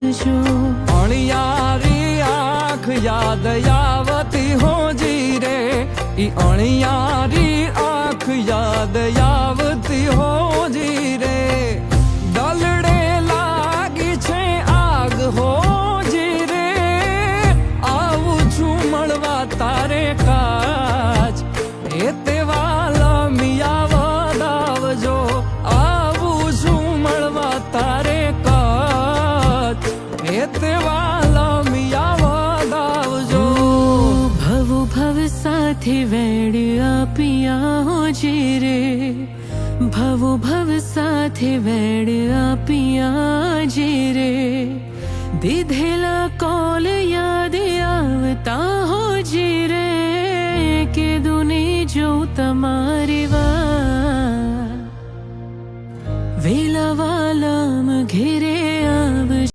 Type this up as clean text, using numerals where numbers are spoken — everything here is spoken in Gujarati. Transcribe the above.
અણિયારી આંખ યાદ આવતી હોજી રે, ઈ અણિયારી આંખ યાદ આવતી હોજી રે. દલડે લાગી છે આગ હોજી રે, આવું છું મળવા તારે કાજ, એ તેવા લમિયા વદાવજો. આવું છું મળવા તારે કાજ, એ તેવા લમિયા વદાવજો. ભવ ભવ સાથે વેડ્યા પિયા હોજી રે, ભવ ભવ સાથે વેડ્યા પિયા જી રે. દીધેલા કોલ યાદ આવતા હોજી રે, કે દુની જો તમારી વાત